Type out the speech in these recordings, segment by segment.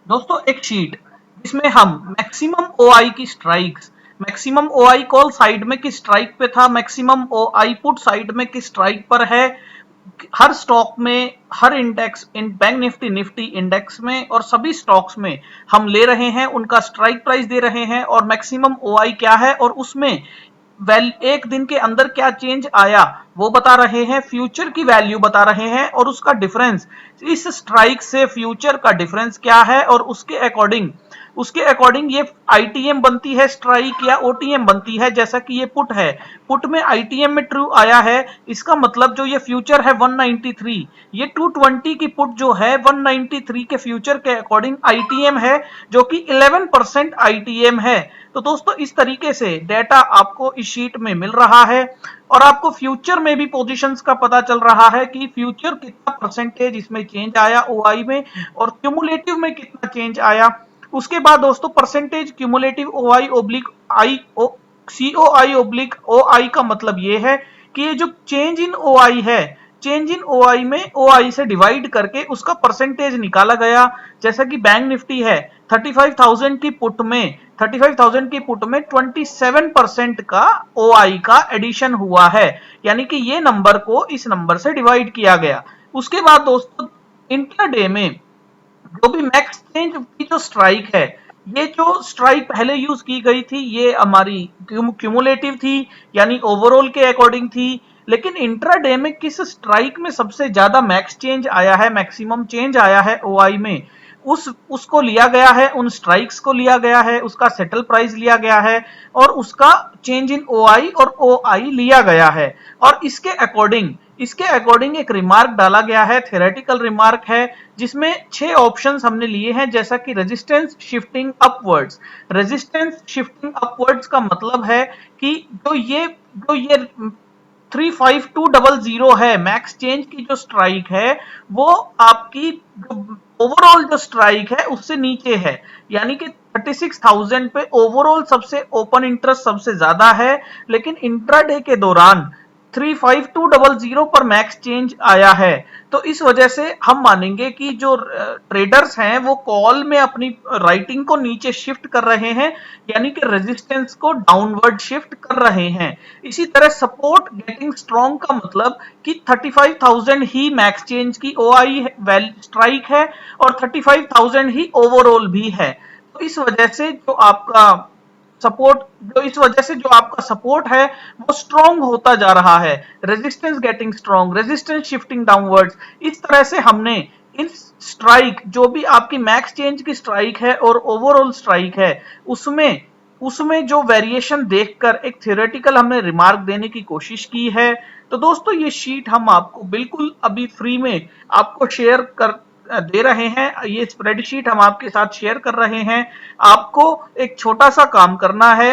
दोस्तों एक शीट जिसमें हम मैक्सिमम ओआई की strikes, maximum OI call side में किस स्ट्राइक पे था, मैक्सिमम ओआई पुट साइड में किस स्ट्राइक पर है, हर स्टॉक में, हर इंडेक्स, इन बैंक निफ्टी निफ्टी इंडेक्स में और सभी स्टॉक्स में हम ले रहे हैं, उनका स्ट्राइक प्राइस दे रहे हैं और मैक्सिमम ओआई क्या है और उसमें एक दिन के अंदर क्या चेंज आया वो बता रहे हैं, फ्यूचर की वैल्यू बता रहे हैं और उसका डिफरेंस, इस स्ट्राइक से फ्यूचर का डिफरेंस क्या है और उसके अकॉर्डिंग ये आईटीएम बनती है स्ट्राइक या ओटीएम बनती है। जैसा कि ये पुट है, पुट में आईटीएम में ट्रू आया है, इसका मतलब जो ये फ्यूचर है 193, ये 220 की पुट जो है 193 के फ्यूचर के अकॉर्डिंग आईटीएम है, जो कि 11% आईटीएम है। तो दोस्तों इस तरीके से डेटा आपको इस शीट में मिल रहा है और आपको फ्यूचर में भी पोजीशंस का पता चल रहा है कि फ्यूचर कितना परसेंटेज इसमें चेंज आया ओआई में और क्यूमुलेटिव में कितना चेंज आया। उसके बाद दोस्तों परसेंटेज क्यूमुलेटिव ओआई ओब्लिक आई ओ सीओआई ओब्लिक ओआई का मतलब ये है कि ये जो चेंज इन ओआई है, चेंज इन ओआई में ओआई से डिवाइड करके उसका परसेंटेज निकाला गया। जैसा कि बैंक निफ्टी है 35,000 की पुट में 35,000 की पुट में 27% का ओआई का एडिशन हुआ है, यानी कि ये नंबर को इस नंबर से डिवाइड किया गया। उसके बाद दोस्तों इंट्राडे में जो भी मैक्स चेंज की जो स्ट्राइक है, ये जो स्ट्राइक पहले यूज की गई थी ये हमारी क्यूमुलेटिव थी, यानी ओवरऑल के अकॉर्डिंग थी। लेकिन इंट्राडे में किस स्ट्राइक में सबसे ज्यादा मैक्स चेंज आया है, मैक्सिमम चेंज आया है ओआई में, उसको लिया गया है, उन स्ट्राइक्स को लिया गया है, उसका सेटल प्राइस लिया गया है और उसका चेंज इन ओआई और ओआई लिया गया है। और इसके अकॉर्डिंग एक रिमार्क डाला गया है, थ्योरेटिकल रिमार्क है, जिसमें 6 ऑप्शंस हमने लिए हैं। जैसा कि resistance shifting upwards, resistance shifting upwards का मतलब है कि जो ये 35200 है मैक्स चेंज की जो स्ट्राइक है, वो आपकी ओवरऑल जो स्ट्राइक है उससे नीचे है, यानी कि 36,000 पे ओवरऑल सबसे ओपन इंटरेस्ट सबसे ज्यादा है, लेकिन इंट्राडे के दौरान 35200 पर मैक्स चेंज आया है। तो इस वजह से हम मानेंगे कि जो ट्रेडर्स हैं वो कॉल में अपनी राइटिंग को नीचे शिफ्ट कर रहे हैं, यानी कि रेजिस्टेंस को डाउनवर्ड शिफ्ट कर रहे हैं। इसी तरह सपोर्ट गेटिंग स्ट्रॉन्ग का मतलब कि 35,000 ही मैक्स चेंज की ओआई स्ट्राइक है और 35,000 ही ओवरऑल भी है। तो इस वजह से इस वजह से जो आपका सपोर्ट है वो स्ट्रॉन्ग होता जा रहा है, resistance getting strong, resistance shifting downwards. इस तरह से हमने इन स्ट्राइक जो भी आपकी मैक्स चेंज की स्ट्राइक है और ओवरऑल स्ट्राइक है उसमें उसमें जो वेरिएशन देखकर एक थ्योरेटिकल हमने रिमार्क देने की कोशिश की है। तो दोस्तों ये शीट हम आपको बिल्कुल अभी फ्री में आपको शेयर कर दे रहे हैं, ये स्प्रेडशीट हम आपके साथ शेयर कर रहे हैं। आपको एक छोटा सा काम करना है,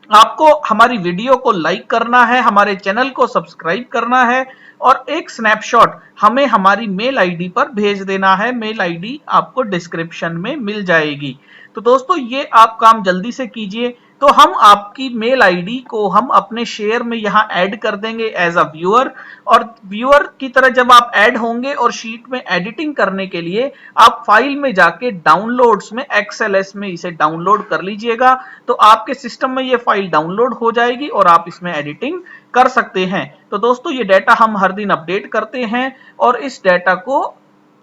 आपको हमारी वीडियो को लाइक करना है, हमारे चैनल को सब्सक्राइब करना है और एक स्नैपशॉट हमें हमारी मेल आईडी पर भेज देना है। मेल आईडी आपको डिस्क्रिप्शन में मिल जाएगी। तो दोस्तों ये आप काम जल्दी से कीजिए, तो हम आपकी मेल आईडी को हम अपने शेयर में यहां ऐड कर देंगे एज अ व्यूअर। और व्यूअर की तरह जब आप ऐड होंगे और शीट में एडिटिंग करने के लिए आप फाइल में जाके डाउनलोड्स में एक्सएलएस में इसे डाउनलोड कर लीजिएगा, तो आपके सिस्टम में ये फाइल डाउनलोड हो जाएगी और आप इसमें एडिटिंग कर सकते हैं। तो दोस्तों ये डाटा हम हर दिन अपडेट करते हैं और इस डाटा को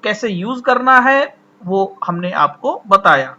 कैसे यूज करना है वो हमने आपको बताया।